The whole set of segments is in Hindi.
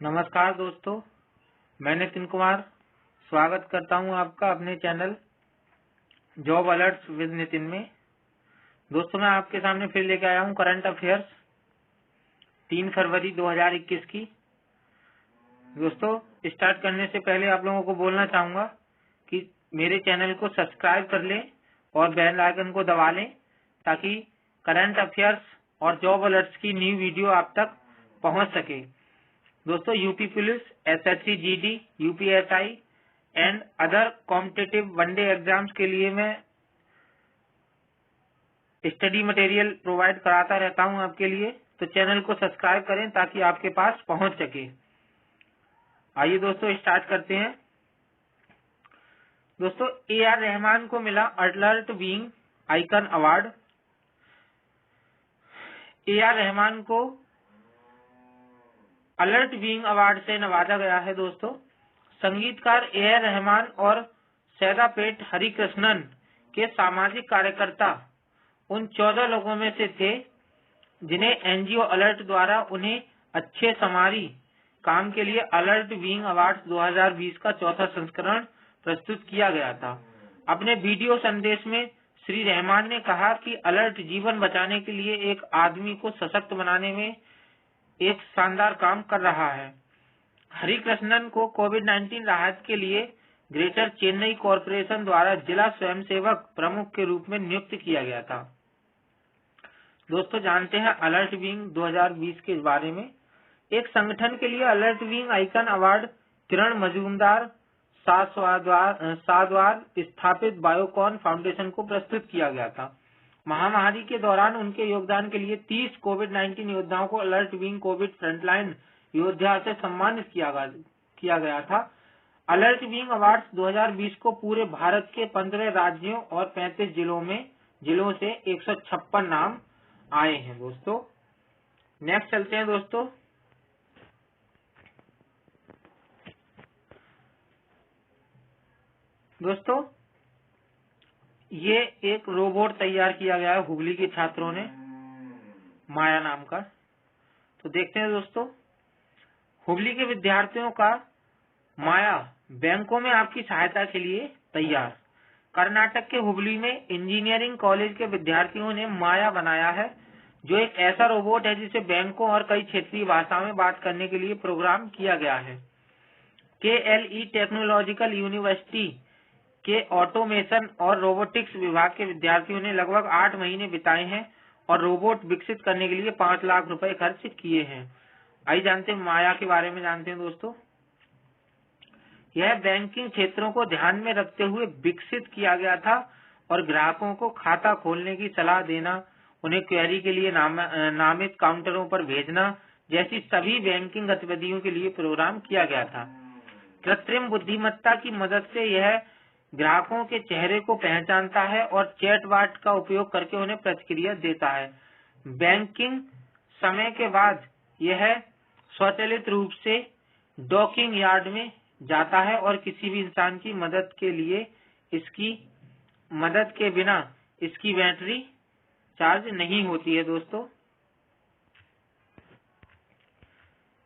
नमस्कार दोस्तों, मैं नितिन कुमार स्वागत करता हूं आपका अपने channel job alerts with Nitin में। दोस्तों, मैं आपके सामने फिर लेके आया हूं करंट अफेयर्स 3 फरवरी 2021 की। दोस्तों, स्टार्ट करने से पहले आप लोगों को बोलना चाहूंगा कि मेरे चैनल को सब्सक्राइब कर लें और बेल आइकन को दबा लें ताकि करंट अफेयर्स और जॉब अलर्ट्स की न्यू वीडियो आप तक पहुंच सके। दोस्तों, UP police, SSC GD, UPSI and other competitive one day exams के लिए मैं स्टडी मटेरियल प्रोवाइड कराता रहता हूं आपके लिए, तो चैनल को सब्सक्राइब करें ताकि आपके पास पहुंच सके। आइए दोस्तों, स्टार्ट करते हैं। दोस्तों, ए.आर. रहमान को मिला alert being icon award. AR. Rahman को अलर्ट बीइंग अवार्ड से नवाजा गया है। दोस्तों, संगीतकार ए.आर. रहमान और सैदापेट हरिकृष्णन के सामाजिक कार्यकर्ता उन 14 लोगों में से थे जिन्हें एनजीओ अलर्ट द्वारा उन्हें अच्छे समारी काम के लिए अलर्ट बीइंग अवार्ड 2020 का चौथा संस्करण प्रस्तुत किया गया था। अपने वीडियो संदेश में श्री रहमान ने कहा कि अलर्ट जीवन बचाने के लिए एक आदमी को सशक्त बनाने में एक शानदार काम कर रहा है। हरिकृष्णन को कोविड-19 राहत के लिए ग्रेटर चेन्नई कॉरपोरेशन द्वारा जिला स्वयंसेवक प्रमुख के रूप में नियुक्त किया गया था। दोस्तों, जानते हैं अलर्ट बीइंग 2020 के बारे में। एक संगठन के लिए अलर्ट बीइंग आइकन अवार्ड किरण मजूमदार साद्वार स्थापित बायोकॉन फाउंडेशन को प्रस्तुत किया गया था। महामारी के दौरान उनके योगदान के लिए 30 कोविड-19 योद्धाओं को अलर्ट बीइंग कोविड फ्रंटलाइन योद्धा से सम्मानित किया गया था। अलर्ट बीइंग अवार्ड्स 2020 को पूरे भारत के 15 राज्यों और 35 जिलों से 156 नाम आए हैं। दोस्तों, नेक्स्ट चलते हैं। दोस्तों, ये एक रोबोट तैयार किया गया है हुगली के छात्रों ने, माया नाम का। तो देखते हैं दोस्तों, हुगली के विद्यार्थियों का माया बैंकों में आपकी सहायता के लिए तैयार। कर्नाटक के हुगली में इंजीनियरिंग कॉलेज के विद्यार्थियों ने माया बनाया है, जो एक ऐसा रोबोट है जिसे बैंकों और कई क्षेत्रीय भाषाओं में बात करने के लिए प्रोग्राम किया गया है। KLE टेक्नोलॉजिकल यूनिवर्सिटी के ऑटोमेशन और रोबोटिक्स विभाग के विद्यार्थियों ने लगभग 8 महीने बिताए हैं और रोबोट विकसित करने के लिए 5 लाख रुपए खर्च किए हैं। आइए जानते हैं माया के बारे में। जानते हैं दोस्तों, यह बैंकिंग क्षेत्रों को ध्यान में रखते हुए विकसित किया गया था और ग्राहकों को खाता खोलने की सलाह देना, उन्हें क्वेरी के लिए नामित काउंटरों पर भेजना जैसी सभी बैंकिंग गतिविधियों के लिए प्रोग्राम किया गया था। कृत्रिम बुद्धिमत्ता की मदद से यह ग्राहकों के चेहरे को पहचानता है और चैटबॉट का उपयोग करके उन्हें प्रतिक्रिया देता है। बैंकिंग समय के बाद यह स्वचालित रूप से डॉकिंग यार्ड में जाता है और किसी भी इंसान की मदद के बिना इसकी बैटरी चार्ज नहीं होती है। दोस्तों,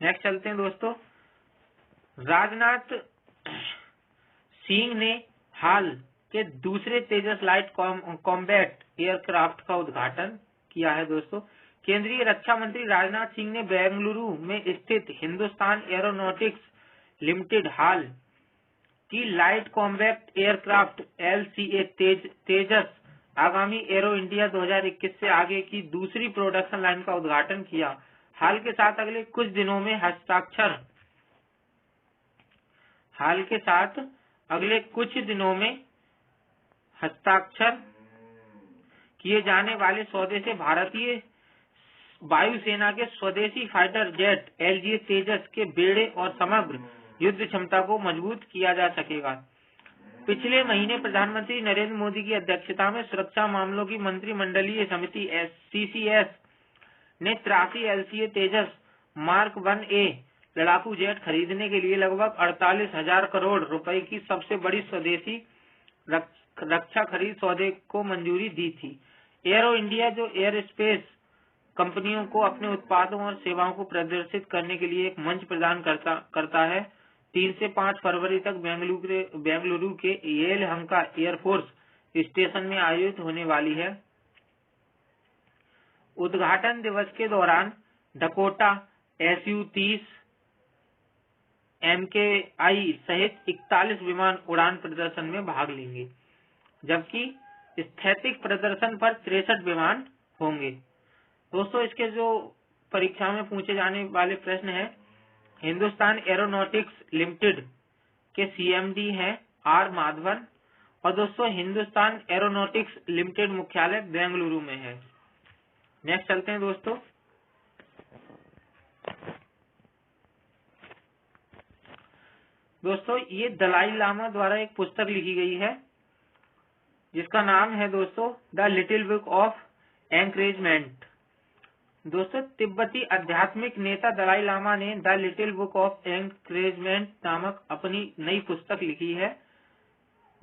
नेक्स्ट चलते हैं। दोस्तों, राजनाथ सिंह ने हाल के दूसरे तेजस लाइट कॉम्बैट एयरक्राफ्ट का उद्घाटन किया है। दोस्तों, केंद्रीय रक्षा मंत्री राजनाथ सिंह ने बेंगलुरु में स्थित हिंदुस्तान एरोनॉटिक्स लिमिटेड हाल की लाइट कॉम्बैट एयरक्राफ्ट LCA तेजस आगामी एरो इंडिया 2021 से आगे की दूसरी प्रोडक्शन लाइन का उद्घाटन किया। हाल के साथ अगले कुछ दिनों में हस्ताक्षर किए जाने वाले सौदे से भारतीय वायुसेना के स्वदेशी फाइटर जेट LCA तेजस के बेड़े और समग्र युद्ध क्षमता को मजबूत किया जा सकेगा। पिछले महीने प्रधानमंत्री नरेंद्र मोदी की अध्यक्षता में सुरक्षा मामलों की मंत्रिमंडलीय समिति CCS ने 83 LCA तेजस मार्क 1A लड़ाकू जेट खरीदने के लिए लगभग 48,000 करोड़ रुपए की सबसे बड़ी स्वदेशी रक्षा खरीद सौदे को मंजूरी दी थी। एरो इंडिया, जो एयर स्पेस कंपनियों को अपने उत्पादों और सेवाओं को प्रदर्शित करने के लिए एक मंच प्रदान करता है। 3 से 5 फरवरी तक बेंगलुरु के येलहंका एयरफोर्स स्टेशन में आयोजित होने वाली है। उद्घाटन दिवस के दौरान डकोटा SU-30 MKI सहित 41 विमान उड़ान प्रदर्शन में भाग लेंगे, जबकि स्थैतिक प्रदर्शन पर 63 विमान होंगे। दोस्तों, इसके जो परीक्षा में पूछे जाने वाले प्रश्न हैं, हिंदुस्तान एरोनॉटिक्स लिमिटेड के CMD हैं R माधवन, और दोस्तों हिंदुस्तान एरोनॉटिक्स लिमिटेड मुख्यालय बेंगलुरु में है। नेक्स्ट चलते हैं दोस्तों। दोस्तों, ये दलाई लामा द्वारा एक पुस्तक लिखी गई है जिसका नाम है दोस्तों the little book of encouragement. दोस्तों, तिब्बती आध्यात्मिक नेता दलाई लामा ने the little book of encouragement नामक अपनी नई पुस्तक लिखी है,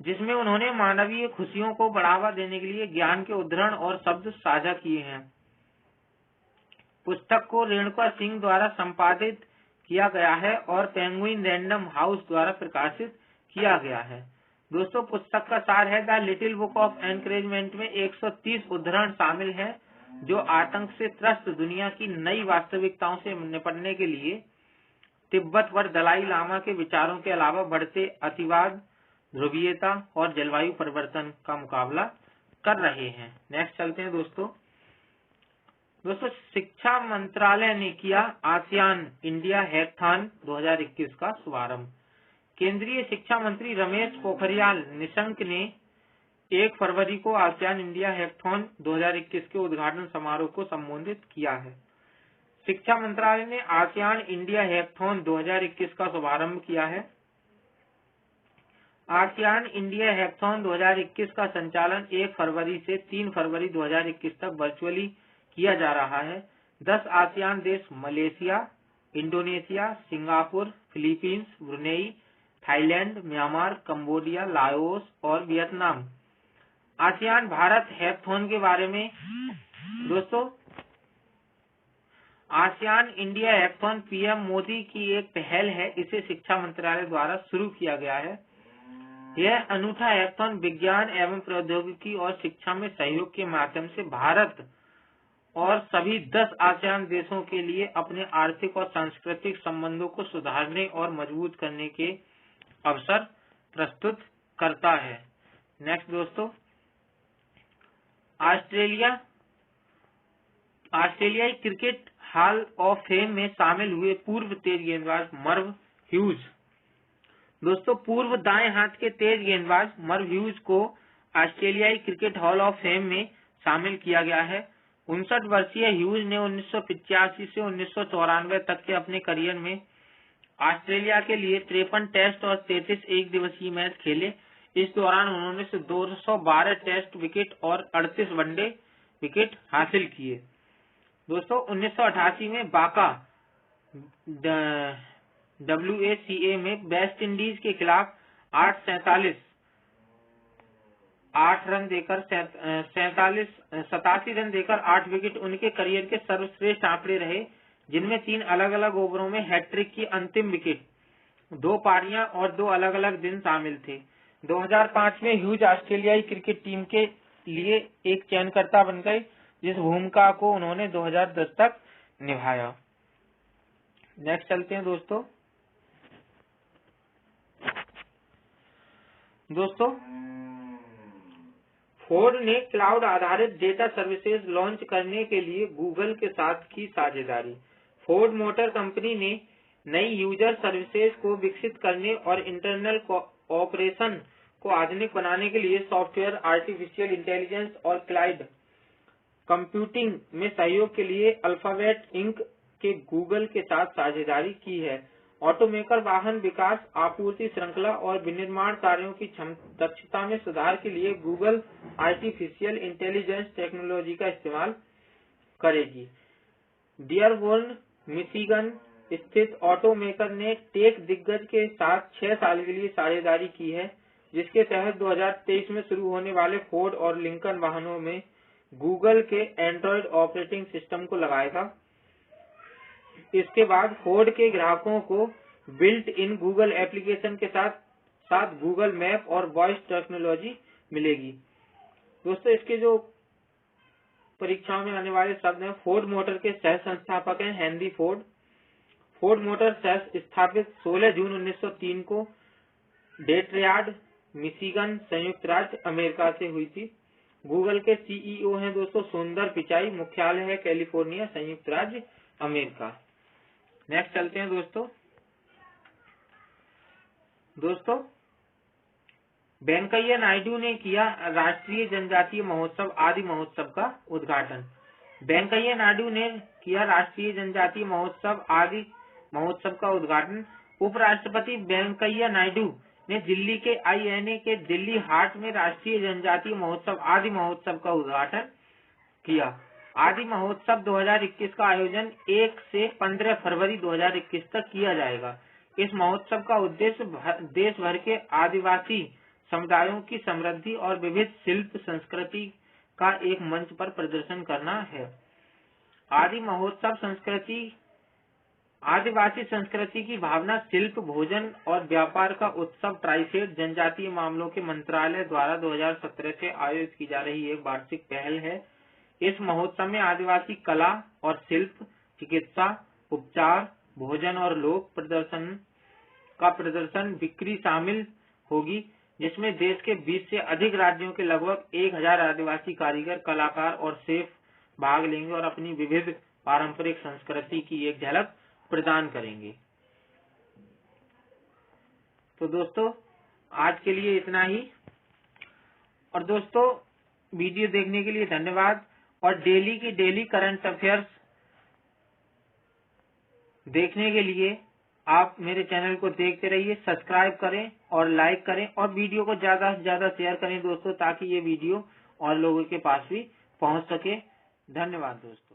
जिसमें उन्होंने मानवीय खुशियों को बढ़ावा देने के लिए ज्ञान के उद्धरण और शब्द साझा किए हैं। पुस्तक को रेणुका सिंह द्वारा संपादित किया गया है और पेंगुइन रैंडम हाउस द्वारा प्रकाशित किया गया है। दोस्तों, पुस्तक का सार है the little book of encouragement में 130 उद्धरण शामिल हैं, जो आतंक से त्रस्त दुनिया की नई वास्तविकताओं से निपटने के लिए तिब्बत पर दलाई लामा के विचारों के अलावा बढ़ते अतिवाद, ध्रुवीयता और जलवायु परिवर्तन का मुकाबला कर रहे हैं। नेक्स्ट चलते हैं दोस्तों। शिक्षा मंत्रालय ने किया आसियान इंडिया हैकाथॉन 2021 का शुभारंभ। केंद्रीय शिक्षा मंत्री रमेश पोखरियाल निशंक ने 1 फरवरी को आसियान इंडिया हैकाथॉन 2021 के उद्घाटन समारोह को संबोधित किया है। शिक्षा मंत्रालय ने आसियान इंडिया हैकाथॉन 2021 का शुभारंभ किया है। आसियान इंडिया हैकाथॉन 2021 का संचालन 1 फरवरी से 3 फरवरी 2021 तक वर्चुअली किया जा रहा है। 10 आसियान देश Malaysia, Indonesia, Singapore, Philippines, Brunei, Thailand, Myanmar, Cambodia, Laos और वियतनाम आसियान भारत हैकाथॉन के बारे में। दोस्तों, ASEAN India hackathon PM Modi की एक पहल है। इसे शिक्षा मंत्रालय द्वारा शुरू किया गया है। यह अनूठा हैकाथॉन विज्ञान एवं प्रौद्योगिकी और शिक्षा में सहयोग के माध्यम से भारत और सभी 10 आसियान देशों के लिए अपने आर्थिक और सांस्कृतिक संबंधों को सुधारने और मजबूत करने के अवसर प्रस्तुत करता है। नेक्स्ट दोस्तों, ऑस्ट्रेलियाई क्रिकेट हॉल ऑफ फेम में शामिल हुए पूर्व तेज गेंदबाज मर्व ह्यूज। दोस्तों, पूर्व दाएं हाथ के तेज गेंदबाज मर्व ह्यूज को ऑस्ट्रेलियाई क्रिकेट हॉल ऑफ फेम में शामिल किया गया है। 59 वर्षीय ह्यूज ने 1985 से 1994 तक के अपने करियर में ऑस्ट्रेलिया के लिए 53 टेस्ट और 33 एक दिवसीय मैच खेले। इस दौरान उन्होंने 212 टेस्ट विकेट और 38 वनडे विकेट हासिल किए। दोस्तों, 1988 में बाका WACA में वेस्ट इंडीज के खिलाफ 87 रन देकर 8 विकेट उनके करियर के सर्वश्रेष्ठ आंकड़े रहे, जिनमें 3 अलग अलग ओवरों में हैट्रिक की अंतिम विकेट, 2 पारियां और 2 अलग अलग दिन शामिल थे। 2005 में ह्यूज ऑस्ट्रेलियाई क्रिकेट टीम के लिए एक चयनकर्ता बन गए, जिस भूमिका को उन्होंने 2010 तक निभाया। नेक्स्ट चलते हैं दोस्तों। फोर्ड ने क्लाउड आधारित डेटा सर्विसेज लॉन्च करने के लिए गूगल के साथ की साझेदारी। फोर्ड मोटर कंपनी ने नई यूजर सर्विसेज को विकसित करने और इंटरनल ऑपरेशन को आधुनिक बनाने के लिए सॉफ्टवेयर, आर्टिफिशियल इंटेलिजेंस और क्लाउड कंप्यूटिंग में सहयोग के लिए अल्फाबेट इंक के गूगल के साथ साझेदारी की है। ऑटोमेकर वाहन विकास, आपूर्ति श्रृंखला और विनिर्माण कार्यों की दक्षता में सुधार के लिए गूगल आर्टिफिशियल इंटेलिजेंस टेक्नोलॉजी का इस्तेमाल करेगी। डियरबोर्न, मिशिगन स्थित ऑटोमेकर ने टेक दिग्गज के साथ 6 साल के लिए साझेदारी की है, जिसके तहत 2023 में शुरू होने वाले फोर्ड और लिंकन वाहनों में गूगल के एंड्रॉयड ऑपरेटिंग सिस्टम को लगाया था। इसके बाद फोर्ड के ग्राहकों को बिल्ट इन गूगल एप्लीकेशन के साथ साथ गूगल मैप और वॉइस टेक्नोलॉजी मिलेगी। दोस्तों इसके जो परीक्षाओं में आने वाले शब्द हैं, फोर्ड मोटर के सह संस्थापक हैं हेनरी फोर्ड। फोर्ड मोटर सह स्थापित 16 जून 1903 को डेट्रयार्ड, मिशिगन, संयुक्त राज्य अमेरिका से हुई थी। गूगल के सीईओ हैं दोस्तों सुंदर पिचाई, मुख्यालय है कैलिफोर्निया, संयुक्त राज्य अमेरिका। नेक्स्ट चलते हैं दोस्तों वेंकैया नायडू ने किया राष्ट्रीय जनजातीय महोत्सव आदि महोत्सव का उद्घाटन। वेंकैया नायडू ने किया राष्ट्रीय जनजातीय महोत्सव आदि महोत्सव का उद्घाटन। उपराष्ट्रपति वेंकैया नायडू ने दिल्ली के INA के दिल्ली हाट में राष्ट्रीय जनजातीय महोत्सव आदि महोत्सव का उद्घाटन किया। आदि महोत्सव 2021 का आयोजन 1 से 15 फरवरी 2021 तक किया जाएगा। इस महोत्सव का उद्देश्य देश भर के आदिवासी समुदायों की समृद्धि और विविध शिल्प संस्कृति का एक मंच पर प्रदर्शन करना है। आदि महोत्सव आदिवासी संस्कृति की भावना, शिल्प, भोजन और व्यापार का उत्सव ट्राइफेड जनजातीय मामलों के मंत्रालय द्वारा 2017 से आयोजित की जा रही एक वार्षिक पहल है। इस महोत्सव में आदिवासी कला और शिल्प, चिकित्सा, उपचार, भोजन और लोक प्रदर्शन बिक्री शामिल होगी, जिसमें देश के 20 से अधिक राज्यों के लगभग 1000 आदिवासी कारीगर, कलाकार और शेफ भाग लेंगे और अपनी विविध पारंपरिक संस्कृति की एक झलक प्रदान करेंगे। तो दोस्तों आज के लिए इतना ही। और दोस्तों वीडियो देखने के लिए धन्यवाद। और डेली की डेली करंट अफेयर्स देखने के लिए आप मेरे चैनल को देखते रहिए, सब्सक्राइब करें और लाइक करें और वीडियो को ज्यादा से ज्यादा शेयर करें दोस्तों, ताकि ये वीडियो और लोगों के पास भी पहुंच सके। धन्यवाद दोस्तों।